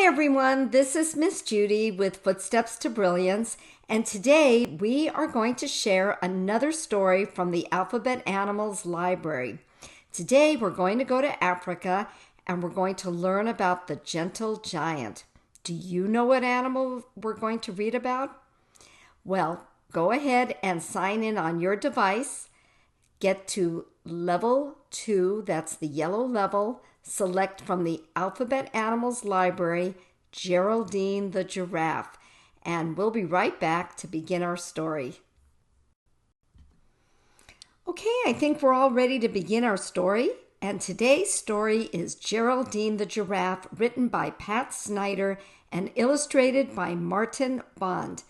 everyone, this is Miss Judy with Footsteps to Brilliance, and today we are going to share another story from the Alphabet Animals Library. Today we're going to go to Africa and we're going to learn about the gentle giant. Do you know what animal we're going to read about? Well, go ahead and sign in on your device. Get to level 2, that's the yellow level. Select from the Alphabet Animals Library, Geraldine the Giraffe, and we'll be right back to begin our story. Okay, I think we're all ready to begin our story, and today's story is Geraldine the Giraffe, written by Pat Snyder and illustrated by Martin Bond.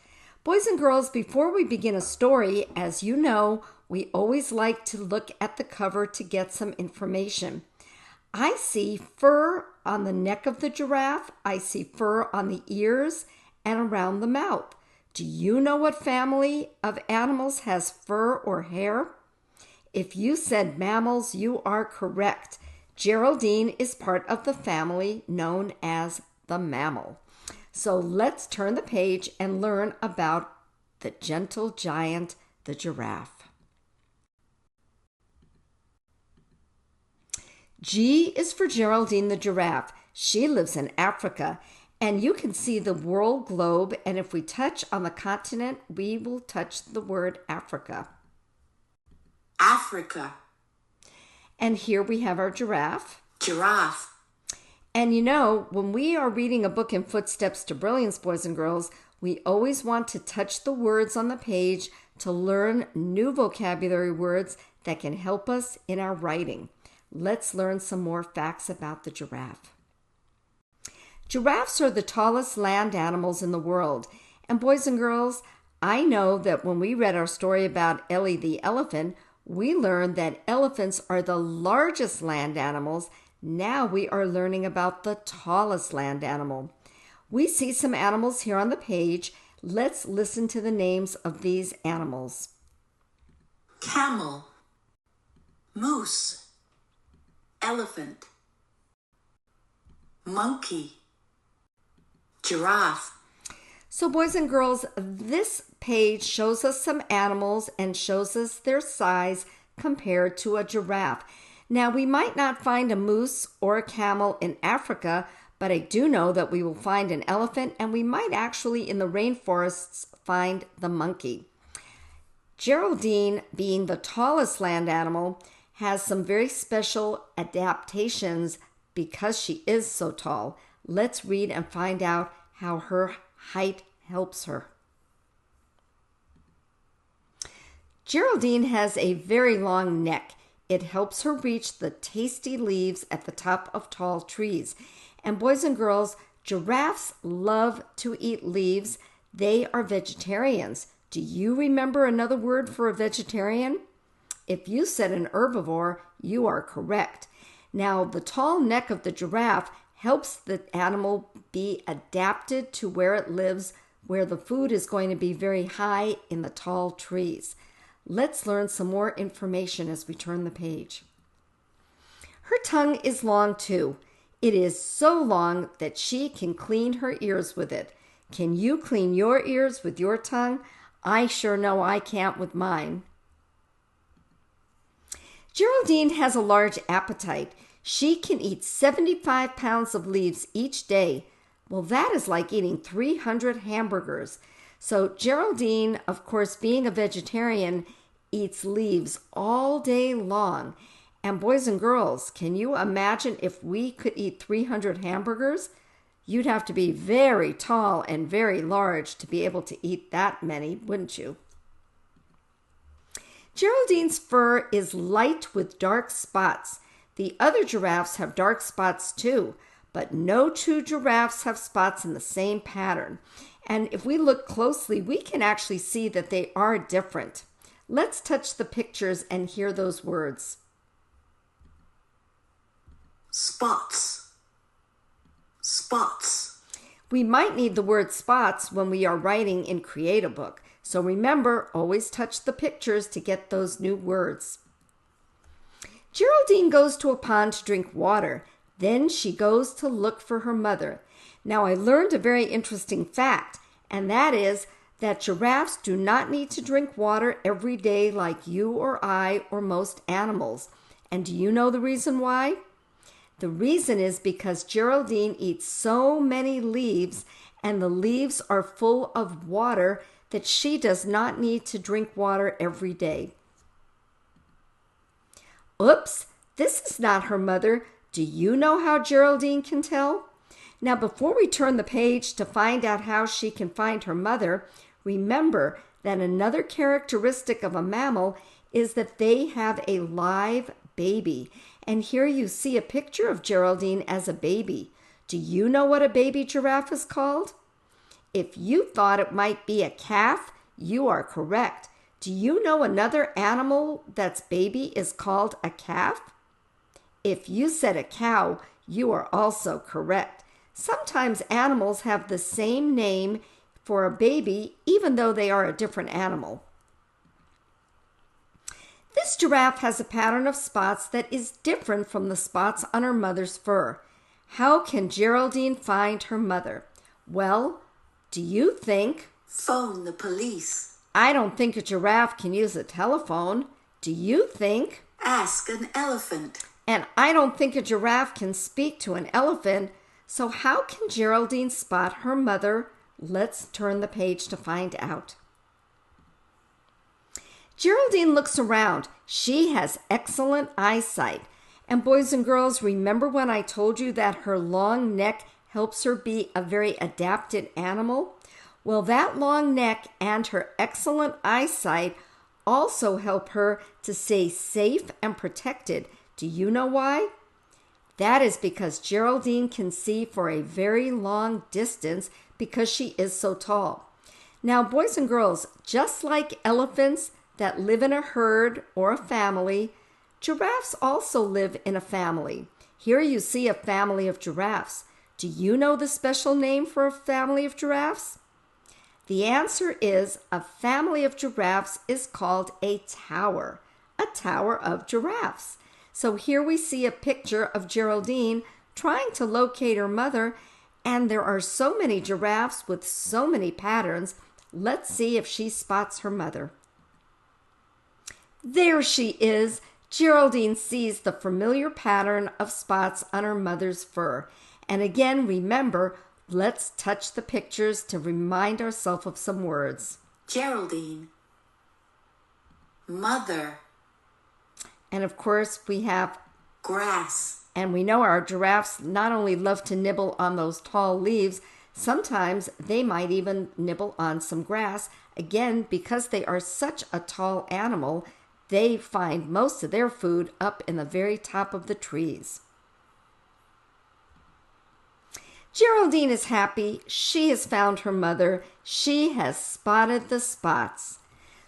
Boys and girls, before we begin a story, as you know, we always like to look at the cover to get some information. I see fur on the neck of the giraffe. I see fur on the ears and around the mouth. Do you know what family of animals has fur or hair? If you said mammals, you are correct. Geraldine is part of the family known as the mammal. So let's turn the page and learn about the gentle giant, the giraffe. G is for Geraldine the giraffe. She lives in Africa, and you can see the world globe, and if we touch on the continent, we will touch the word Africa. Africa. And here we have our giraffe. Giraffe. And you know, when we are reading a book in Footsteps to Brilliance, boys and girls, we always want to touch the words on the page to learn new vocabulary words that can help us in our writing. Let's learn some more facts about the giraffe. Giraffes are the tallest land animals in the world. And boys and girls, I know that when we read our story about Ellie the elephant, we learned that elephants are the largest land animals. Now we are learning about the tallest land animal. We see some animals here on the page. Let's listen to the names of these animals. Camel. Moose. Elephant. Monkey. Giraffe. So boys and girls, this page shows us some animals and shows us their size compared to a giraffe. Now, we might not find a moose or a camel in Africa, but I do know that we will find an elephant, and we might actually in the rainforests find the monkey. Geraldine, being the tallest land animal, has some very special adaptations because she is so tall. Let's read and find out how her height helps her. Geraldine has a very long neck. It helps her reach the tasty leaves at the top of tall trees. And boys and girls, giraffes love to eat leaves. They are vegetarians. Do you remember another word for a vegetarian? If you said an herbivore, you are correct. Now, the tall neck of the giraffe helps the animal be adapted to where it lives, where the food is going to be very high in the tall trees. Let's learn some more information as we turn the page. Her tongue is long too. It is so long that she can clean her ears with it. Can you clean your ears with your tongue? I sure know I can't with mine. Geraldine has a large appetite. She can eat 75 pounds of leaves each day. Well, that is like eating 300 hamburgers. So Geraldine, of course, being a vegetarian, eats leaves all day long. And boys and girls, can you imagine if we could eat 300 hamburgers? You'd have to be very tall and very large to be able to eat that many, wouldn't you? Geraldine's fur is light with dark spots. The other giraffes have dark spots too, but no two giraffes have spots in the same pattern. And if we look closely, we can actually see that they are different. Let's touch the pictures and hear those words. Spots. Spots. We might need the word spots when we are writing in Create a Book. So remember, always touch the pictures to get those new words. Geraldine goes to a pond to drink water. Then she goes to look for her mother. Now, I learned a very interesting fact, and that is that giraffes do not need to drink water every day like you or I or most animals. And do you know the reason why? The reason is because Geraldine eats so many leaves, and the leaves are full of water that she does not need to drink water every day. Oops, this is not her mother. Do you know how Geraldine can tell? Now, before we turn the page to find out how she can find her mother, remember that another characteristic of a mammal is that they have a live baby. And here you see a picture of Geraldine as a baby. Do you know what a baby giraffe is called? If you thought it might be a calf, you are correct. Do you know another animal that's baby is called a calf? If you said a cow, you are also correct. Sometimes animals have the same name for a baby, even though they are a different animal. This giraffe has a pattern of spots that is different from the spots on her mother's fur. How can Geraldine find her mother? Well, do you think? Phone the police. I don't think a giraffe can use a telephone. Do you think? Ask an elephant. And I don't think a giraffe can speak to an elephant. So how can Geraldine spot her mother? Let's turn the page to find out. Geraldine looks around. She has excellent eyesight. And boys and girls, remember when I told you that her long neck helps her be a very adapted animal? Well, that long neck and her excellent eyesight also help her to stay safe and protected. Do you know why? That is because Geraldine can see for a very long distance because she is so tall. Now, boys and girls, just like elephants that live in a herd or a family, giraffes also live in a family. Here you see a family of giraffes. Do you know the special name for a family of giraffes? The answer is a family of giraffes is called a tower of giraffes. So here we see a picture of Geraldine trying to locate her mother, and there are so many giraffes with so many patterns. Let's see if she spots her mother. There she is. Geraldine sees the familiar pattern of spots on her mother's fur. And again, remember, let's touch the pictures to remind ourselves of some words. Geraldine. Mother. And of course, we have grass. And we know our giraffes not only love to nibble on those tall leaves, sometimes they might even nibble on some grass. Again, because they are such a tall animal, they find most of their food up in the very top of the trees. Geraldine is happy. She has found her mother. She has spotted the spots.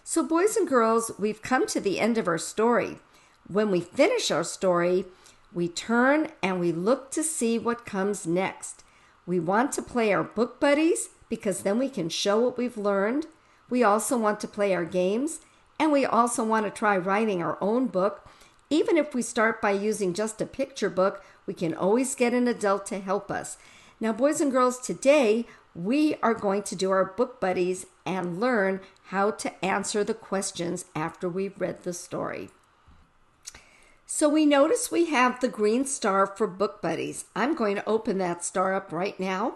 So boys and girls, we've come to the end of our story. When we finish our story, we turn and we look to see what comes next. We want to play our book buddies because then we can show what we've learned. We also want to play our games, and we also want to try writing our own book. Even if we start by using just a picture book, we can always get an adult to help us. Now, boys and girls, today we are going to do our book buddies and learn how to answer the questions after we've read the story. So we notice we have the green star for book buddies. I'm going to open that star up right now.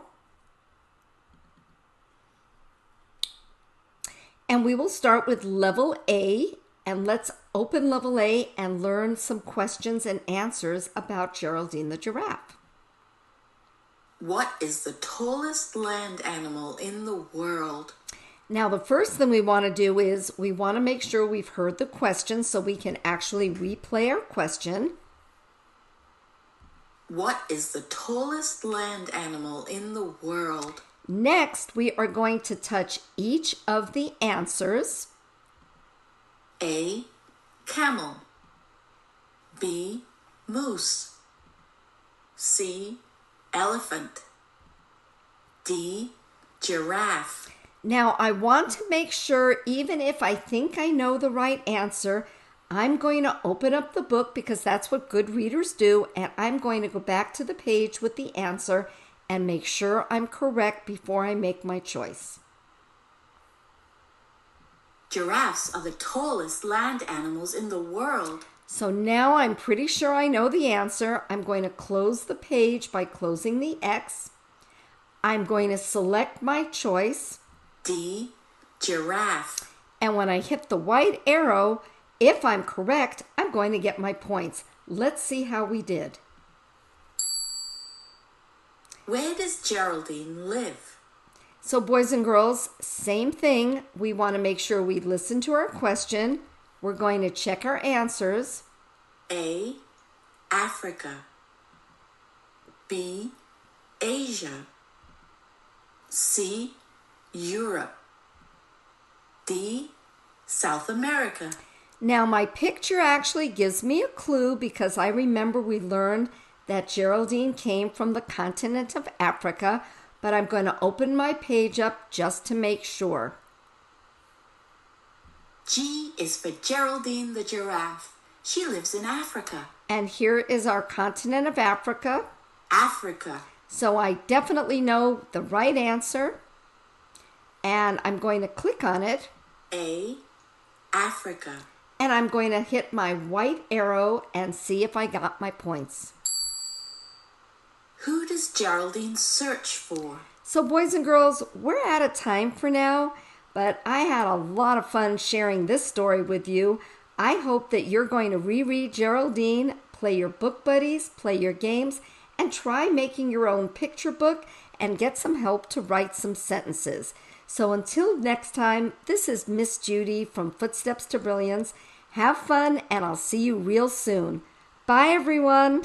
And we will start with level A, and let's open level A and learn some questions and answers about Geraldine the giraffe. What is the tallest land animal in the world? Now, the first thing we want to do is we want to make sure we've heard the question so we can actually replay our question. What is the tallest land animal in the world? Next, we are going to touch each of the answers. A, camel. B, moose. C, elephant. D, giraffe. Now, I want to make sure, even if I think I know the right answer, I'm going to open up the book because that's what good readers do, and I'm going to go back to the page with the answer and make sure I'm correct before I make my choice. Giraffes are the tallest land animals in the world. So now I'm pretty sure I know the answer. I'm going to close the page by closing the X. I'm going to select my choice. D, giraffe. And when I hit the white arrow, if I'm correct, I'm going to get my points. Let's see how we did. Where does Geraldine live? So boys and girls, same thing. We want to make sure we listen to our question. We're going to check our answers. A, Africa. B, Asia. C, Europe. D, South America. Now my picture actually gives me a clue because I remember we learned that Geraldine came from the continent of Africa, but I'm going to open my page up just to make sure. G is for Geraldine the giraffe. She lives in Africa. And here is our continent of Africa. Africa. So I definitely know the right answer. And I'm going to click on it. A, Africa. And I'm going to hit my white arrow and see if I got my points. Who does Geraldine search for? So boys and girls, we're out of time for now, but I had a lot of fun sharing this story with you. I hope that you're going to reread Geraldine, play your book buddies, play your games, and try making your own picture book and get some help to write some sentences. So until next time, this is Miss Judy from Footsteps to Brilliance. Have fun, and I'll see you real soon. Bye, everyone.